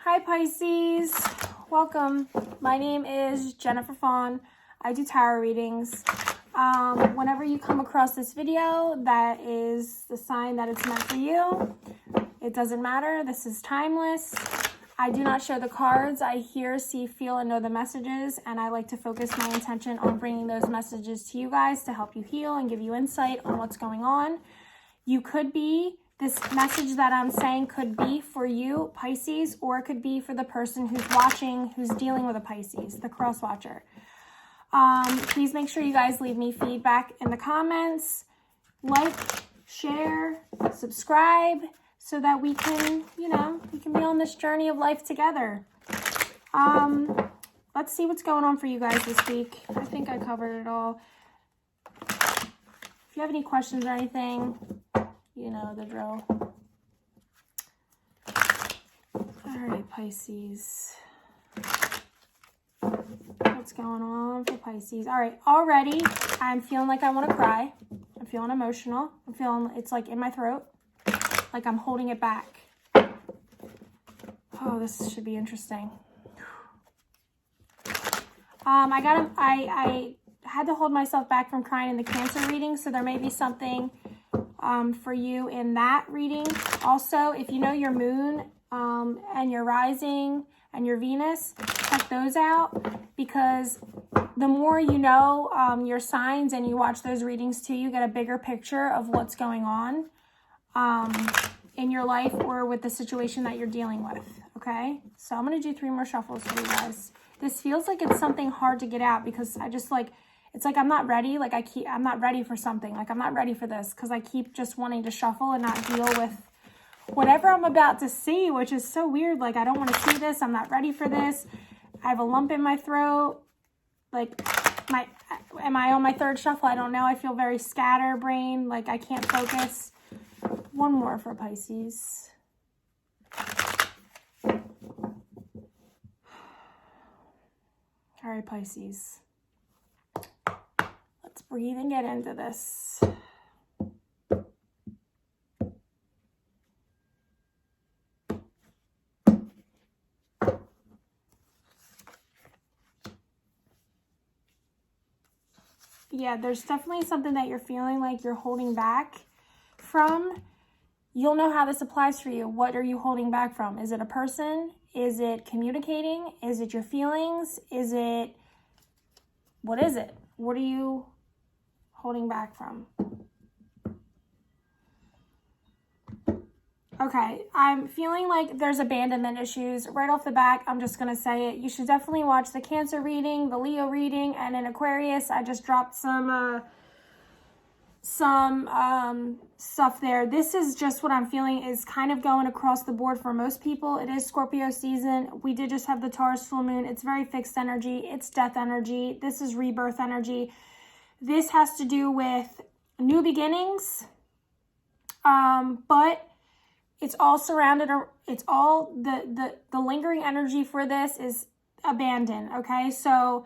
Hi Pisces, welcome. My name is Jennifer Fawn. I do tarot readings. Whenever you come across this video, that is the sign that it's meant for you. It doesn't matter. This is timeless. I do not show the cards. I hear, see, feel, and know the messages, and I like to focus my intention on bringing those messages to you guys to help you heal and give you insight on what's going on. You could be, this message that I'm saying could be for you, Pisces, or it could be for the person who's watching, who's dealing with a Pisces, the cross watcher. Please make sure you guys leave me feedback in the comments. Like, share, subscribe, so that we can, we can be on this journey of life together. Let's see what's going on for you guys this week. I think I covered it all. If you have any questions or anything, you know the drill. All right, Pisces. What's going on for Pisces? All right, already I'm feeling like I want to cry. I'm feeling emotional. I'm feeling it's like in my throat, like I'm holding it back. Oh, this should be interesting. I had to hold myself back from crying in the Cancer reading, so there may be something for you in that reading. Also, if you know your moon and your rising and your Venus, check those out, because the more you know your signs and you watch those readings too, you get a bigger picture of what's going on in your life or with the situation that you're dealing with, okay? So I'm going to do 3 more shuffles for you guys. This feels like it's something hard to get out, because I just it's like I'm not ready. Like I'm not ready for something. Like I'm not ready for this, because I keep just wanting to shuffle and not deal with whatever I'm about to see, which is so weird. Like I don't want to see this. I'm not ready for this. I have a lump in my throat. Like am I on my 3rd shuffle? I don't know. I feel very scatterbrained. Like I can't focus. One more for Pisces. All right, Pisces. Let's breathe and get into this. Yeah, there's definitely something that you're feeling like you're holding back from. You'll know how this applies for you. What are you holding back from? Is it a person? Is it communicating? Is it your feelings? What is it? What are you holding back from? Okay, I'm feeling like there's abandonment issues. Right off the back, I'm just going to say it. You should definitely watch the Cancer reading, the Leo reading, and in Aquarius, I just dropped some stuff there. This is just what I'm feeling is kind of going across the board for most people. It is Scorpio season. We did just have the Taurus full moon. It's very fixed energy. It's death energy. This is rebirth energy. This has to do with new beginnings. But it's all surrounded, it's all, the lingering energy for this is abandon, okay? So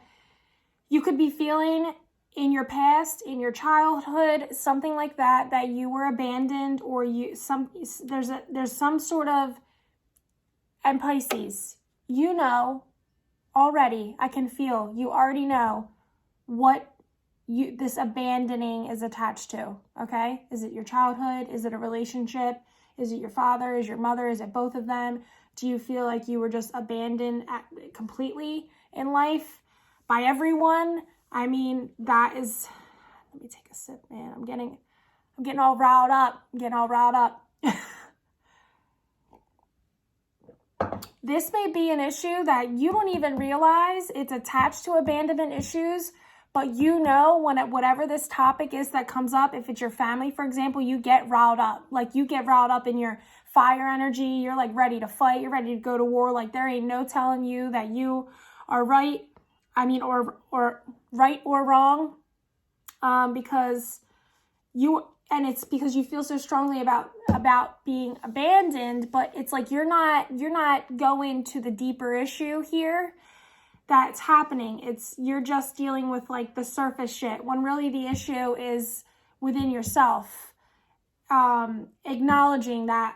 you could be feeling in your past, in your childhood, something like that, that you were abandoned, or there's some sort of, and Pisces, you know already, I can feel, you already know what this abandoning is attached to, okay? Is it your childhood? Is it a relationship? Is it your father? Is your mother? Is it both of them? Do you feel like you were just abandoned completely in life by everyone? I mean, that is, let me take a sip, man. I'm getting all riled up. I'm getting all riled up. This may be an issue that you don't even realize it's attached to abandonment issues, but you know whatever this topic is that comes up, if it's your family, for example, you get riled up. Like you get riled up in your fire energy. You're like ready to fight. You're ready to go to war. Like there ain't no telling you that you are right. I mean, or right or wrong, because it's because you feel so strongly about being abandoned, but it's like you're not going to the deeper issue here that's happening. You're just dealing with like the surface shit, when really the issue is within yourself. Acknowledging that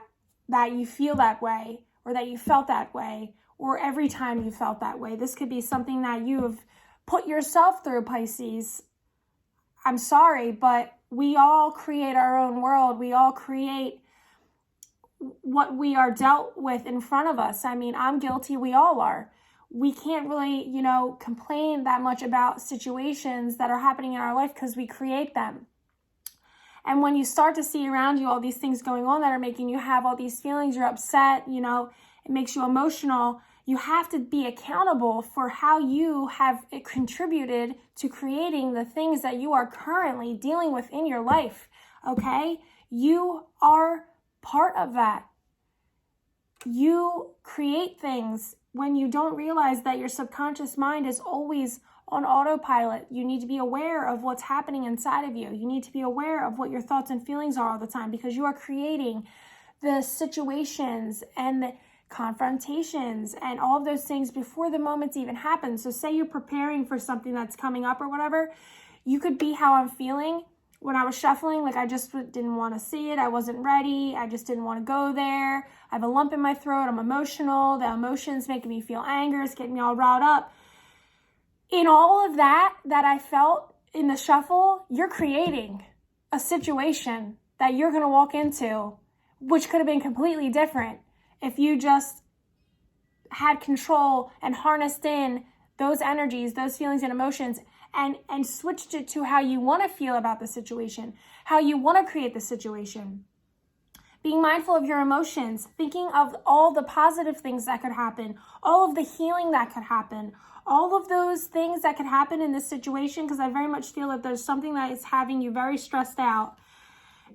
you feel that way, or that you felt that way, or every time you felt that way. This could be something that you have put yourself through, Pisces. I'm sorry, but we all create our own world. We all create what we are dealt with in front of us. I mean, I'm guilty. We all are. We can't really, complain that much about situations that are happening in our life because we create them. And when you start to see around you all these things going on that are making you have all these feelings, you're upset, it makes you emotional, you have to be accountable for how you have contributed to creating the things that you are currently dealing with in your life, okay? You are part of that. You create things when you don't realize that your subconscious mind is always on autopilot. You need to be aware of what's happening inside of you. You need to be aware of what your thoughts and feelings are all the time, because you are creating the situations and the confrontations and all of those things before the moments even happen. So say you're preparing for something that's coming up or whatever, you could be how I'm feeling when I was shuffling. Like, I just didn't want to see it. I wasn't ready. I just didn't want to go there. I have a lump in my throat. I'm emotional. The emotions making me feel anger. It's getting me all riled up. In all of that I felt in the shuffle, you're creating a situation that you're going to walk into, which could have been completely different if you just had control and harnessed in those energies, those feelings and emotions, and switched it to how you want to feel about the situation, how you want to create the situation. Being mindful of your emotions, thinking of all the positive things that could happen, all of the healing that could happen, all of those things that could happen in this situation, because I very much feel that there's something that is having you very stressed out.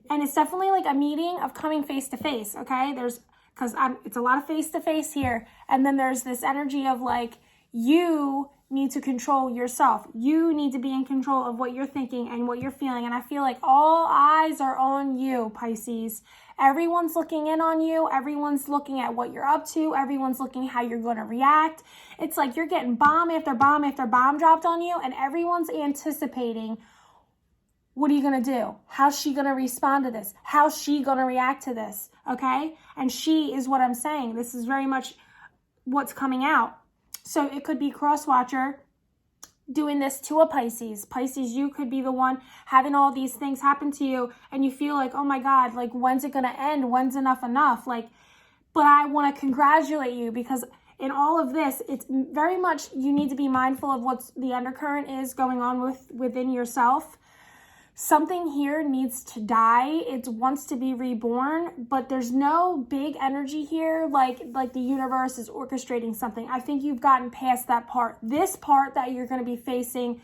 And it's definitely like a meeting of coming face to face, okay? It's a lot of face to face here. And then there's this energy of like, you need to control yourself. You need to be in control of what you're thinking and what you're feeling. And I feel like all eyes are on you, Pisces. Everyone's looking in on you. Everyone's looking at what you're up to. Everyone's looking how you're going to react. It's like you're getting bomb after bomb after bomb dropped on you, and everyone's anticipating, what are you going to do? How's she going to respond to this? How's she going to react to this? Okay? And she is what I'm saying. This is very much what's coming out. So it could be cross-watcher doing this to a Pisces. Pisces, you could be the one having all these things happen to you, and you feel like, oh my God, like, when's it going to end? When's enough? Like, but I want to congratulate you, because in all of this, it's very much, you need to be mindful of what's the undercurrent is going on within yourself. Something here needs to die. It wants to be reborn, but there's no big energy here like the universe is orchestrating something. I think you've gotten past that part. This part that you're going to be facing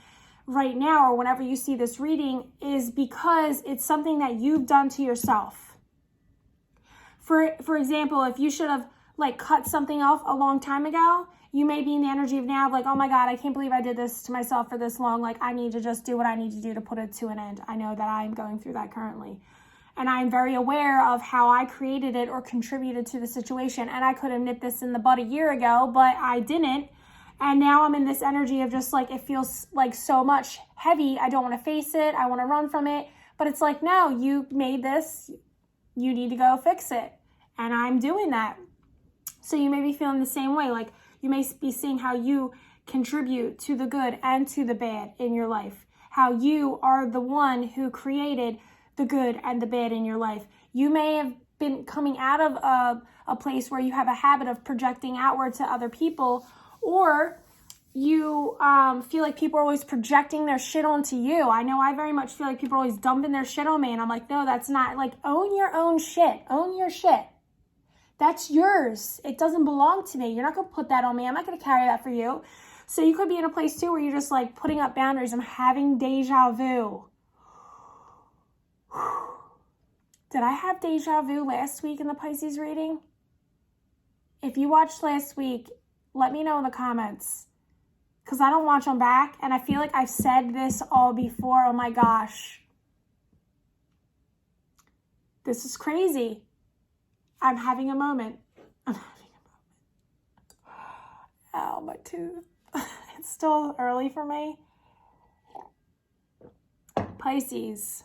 right now, or whenever you see this reading, is because it's something that you've done to yourself. For example, if you should have cut something off a long time ago, you may be in the energy of now, like, oh my God, I can't believe I did this to myself for this long. Like, I need to just do what I need to do to put it to an end. I know that I'm going through that currently. And I'm very aware of how I created it or contributed to the situation. And I could have nipped this in the bud a year ago, but I didn't. And now I'm in this energy of just like, it feels like so much heavy. I don't want to face it. I want to run from it. But it's like, no, you made this. You need to go fix it. And I'm doing that. So you may be feeling the same way. Like, you may be seeing how you contribute to the good and to the bad in your life. How you are the one who created the good and the bad in your life. You may have been coming out of a place where you have a habit of projecting outward to other people, or you feel like people are always projecting their shit onto you. I know I very much feel like people are always dumping their shit on me, and I'm like, no, that's not. Like, own your own shit. Own your shit. That's yours. It doesn't belong to me. You're not going to put that on me. I'm not going to carry that for you. So you could be in a place too where you're just like putting up boundaries. I'm having deja vu. Did I have deja vu last week in the Pisces reading? If you watched last week, let me know in the comments, because I don't watch them back, and I feel like I've said this all before. Oh my gosh. This is crazy. I'm having a moment. Ow, my tooth. It's still early for me. Pisces.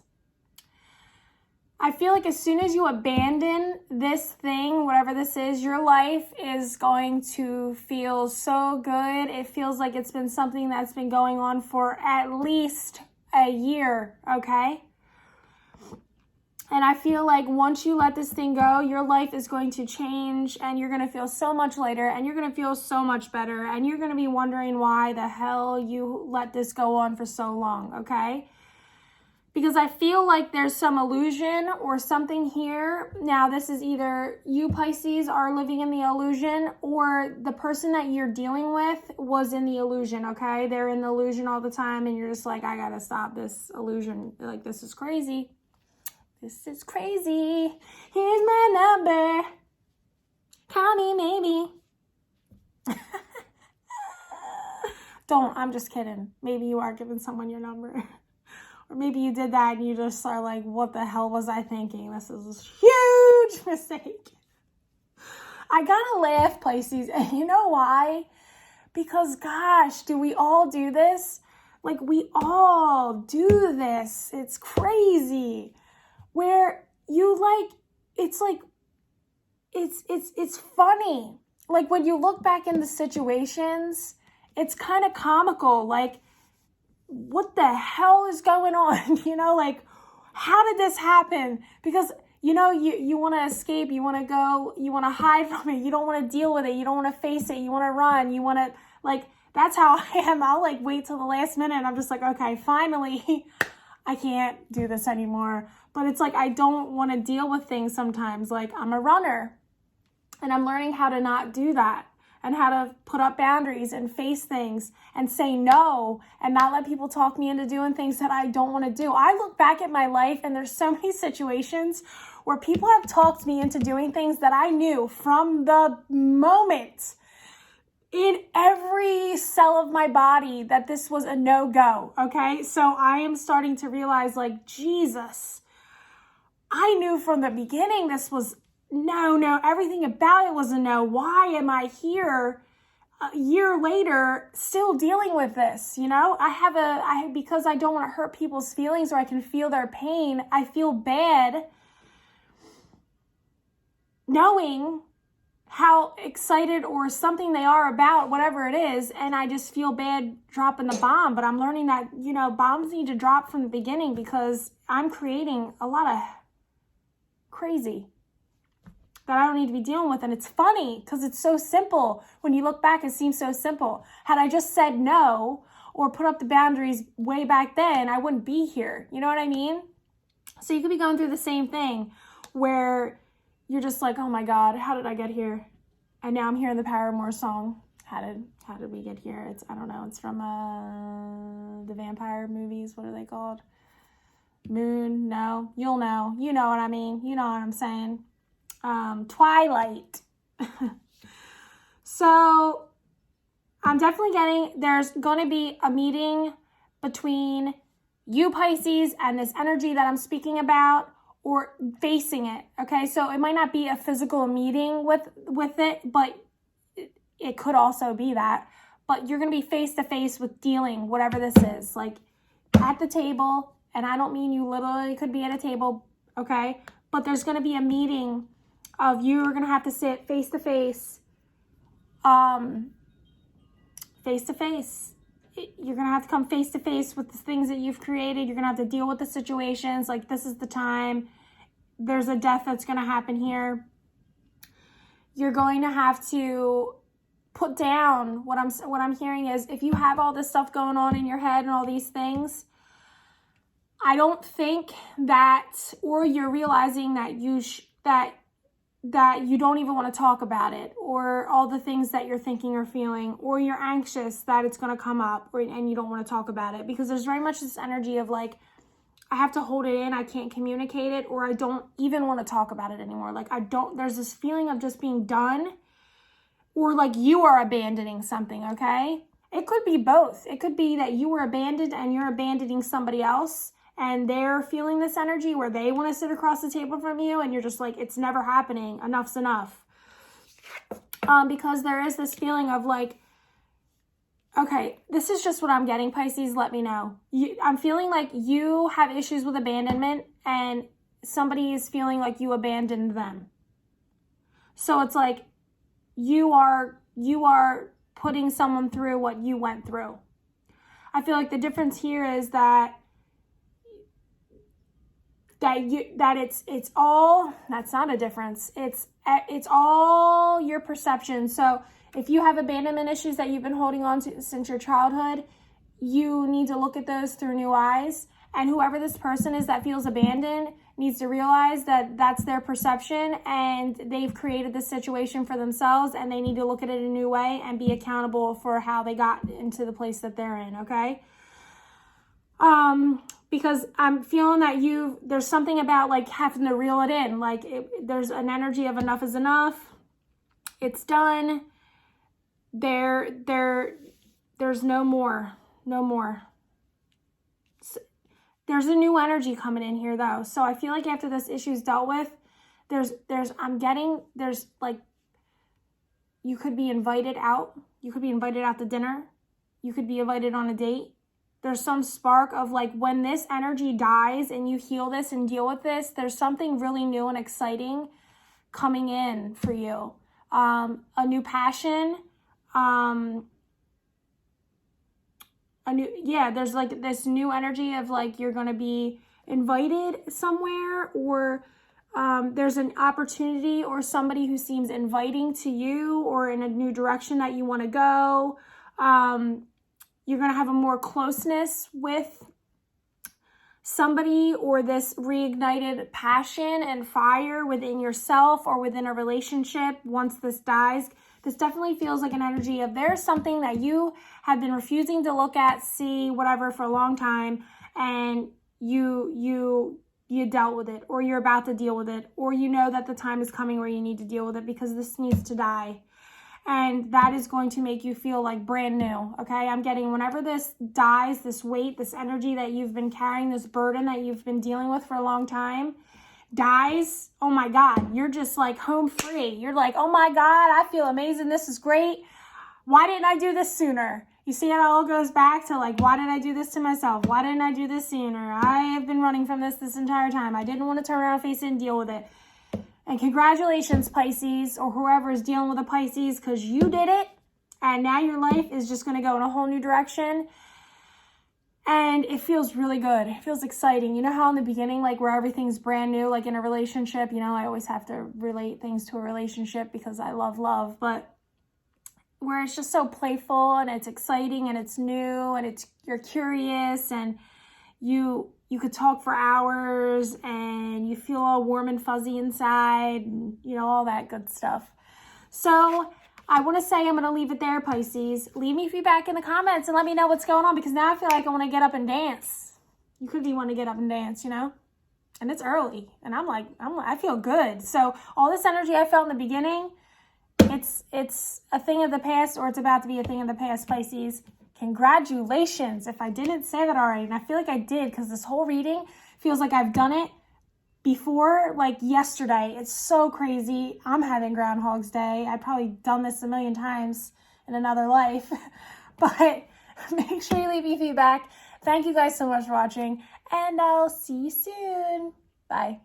I feel like as soon as you abandon this thing, whatever this is, your life is going to feel so good. It feels like it's been something that's been going on for at least a year, okay? And I feel like once you let this thing go, your life is going to change and you're going to feel so much lighter and you're going to feel so much better and you're going to be wondering why the hell you let this go on for so long, okay? Because I feel like there's some illusion or something here. Now, this is either you, Pisces, are living in the illusion, or the person that you're dealing with was in the illusion, okay? They're in the illusion all the time, and you're just like, I gotta stop this illusion. Like, this is crazy. This is crazy. Here's my number. Call me, maybe. Don't, I'm just kidding. Maybe you are giving someone your number. Or maybe you did that and you just are like, what the hell was I thinking? This is a huge mistake. I gotta laugh, Pisces. And you know why? Because gosh, do we all do this? Like, we all do this. It's crazy. Where you it's funny. Like, when you look back in the situations, it's kind of comical. Like, what the hell is going on? You know, like, how did this happen? Because, you know, you want to escape, you want to go, you want to hide from it, you don't want to deal with it, you don't want to face it, you want to run, you want to, like, that's how I am. I'll, like, wait till the last minute, and I'm just like, okay, finally, I can't do this anymore. But it's like, I don't want to deal with things sometimes. Like, I'm a runner, and I'm learning how to not do that. And how to put up boundaries and face things and say no and not let people talk me into doing things that I don't want to do. I look back at my life and there's so many situations where people have talked me into doing things that I knew from the moment in every cell of my body that this was a no-go, okay? So I am starting to realize, like, Jesus, I knew from the beginning this was no, everything about it was a no. Why am I here a year later still dealing with this? You know, because I don't want to hurt people's feelings or I can feel their pain. I feel bad knowing how excited or something they are about whatever it is. And I just feel bad dropping the bomb. But I'm learning that, you know, bombs need to drop from the beginning because I'm creating a lot of crazy that I don't need to be dealing with. And it's funny because it's so simple. When you look back, it seems so simple. Had I just said no or put up the boundaries way back then, I wouldn't be here. You know what I mean? So you could be going through the same thing where you're just like, oh my God, how did I get here? And now I'm hearing the Paramore song. How did we get here? I don't know. It's from the vampire movies. What are they called? Moon? No, you'll know. You know what I mean. You know what I'm saying. Twilight. So I'm definitely there's going to be a meeting between you, Pisces, and this energy that I'm speaking about, or facing it. Okay. So it might not be a physical meeting with it, but it could also be that, but you're going to be face to face with dealing whatever this is, like at the table. And I don't mean you literally could be at a table. Okay. But there's going to be a meeting of you are going to have to sit face to face. Face to face. You're going to have to come face to face with the things that you've created. You're going to have to deal with the situations. Like, this is the time. There's a death that's going to happen here. You're going to have to put down what I'm hearing is, if you have all this stuff going on in your head and all these things, I don't think that, or you're realizing that that you don't even want to talk about it, or all the things that you're thinking or feeling, or you're anxious that it's going to come up, and you don't want to talk about it, because there's very much this energy of like, I have to hold it in, I can't communicate it, or I don't even want to talk about it anymore. Like, there's this feeling of just being done, or like you are abandoning something, okay? It could be both. It could be that you were abandoned and you're abandoning somebody else, and they're feeling this energy where they want to sit across the table from you, and you're just like, it's never happening. Enough's enough. Because there is this feeling of like, okay, this is just what I'm getting, Pisces, let me know. I'm feeling like you have issues with abandonment, and somebody is feeling like you abandoned them. So it's like you are putting someone through what you went through. I feel like the difference here is that it's all, that's not a difference. It's all your perception. So if you have abandonment issues that you've been holding on to since your childhood, you need to look at those through new eyes. And whoever this person is that feels abandoned needs to realize that that's their perception, and they've created this situation for themselves, and they need to look at it a new way and be accountable for how they got into the place that they're in, okay? Because I'm feeling that there's something about like having to reel it in. Like there's an energy of enough is enough. It's done. There's no more. There's a new energy coming in here though. So I feel like after this issue's dealt with, there's like, you could be invited out. You could be invited out to dinner. You could be invited on a date. There's some spark of like when this energy dies and you heal this and deal with this, there's something really new and exciting coming in for you. A new passion, there's like this new energy of like you're going to be invited somewhere, or there's an opportunity or somebody who seems inviting to you or in a new direction that you want to go. You're going to have a more closeness with somebody, or this reignited passion and fire within yourself or within a relationship once this dies. This definitely feels like an energy of there's something that you have been refusing to look at, see, whatever for a long time, and you dealt with it, or you're about to deal with it, or you know that the time is coming where you need to deal with it because this needs to die. And that is going to make you feel like brand new, okay? I'm getting whenever this dies, this weight, this energy that you've been carrying, this burden that you've been dealing with for a long time, dies, oh my God, you're just like home free. You're like, oh my God, I feel amazing. This is great. Why didn't I do this sooner? You see how it all goes back to like, why did I do this to myself? Why didn't I do this sooner? I have been running from this entire time. I didn't want to turn around, face it, and deal with it. And congratulations, Pisces, or whoever is dealing with a Pisces, because you did it. And now your life is just going to go in a whole new direction. And it feels really good. It feels exciting. You know how in the beginning, like where everything's brand new, like in a relationship, you know, I always have to relate things to a relationship because I love love, but where it's just so playful and it's exciting and it's new and you're curious and you could talk for hours and you feel all warm and fuzzy inside and, you know, all that good stuff. So I want to say I'm going to leave it there, Pisces. Leave me feedback in the comments and let me know what's going on, because now I feel like I want to get up and dance. You could be wanting to get up and dance, you know? And it's early and I feel good. So all this energy I felt in the beginning, it's a thing of the past, or it's about to be a thing of the past, Pisces. Congratulations, if I didn't say that already, and I feel like I did, because this whole reading feels like I've done it before, like yesterday. It's so crazy. I'm having Groundhog's Day. I've probably done this a million times in another life, but make sure you leave me feedback. Thank you guys so much for watching, and I'll see you soon. Bye.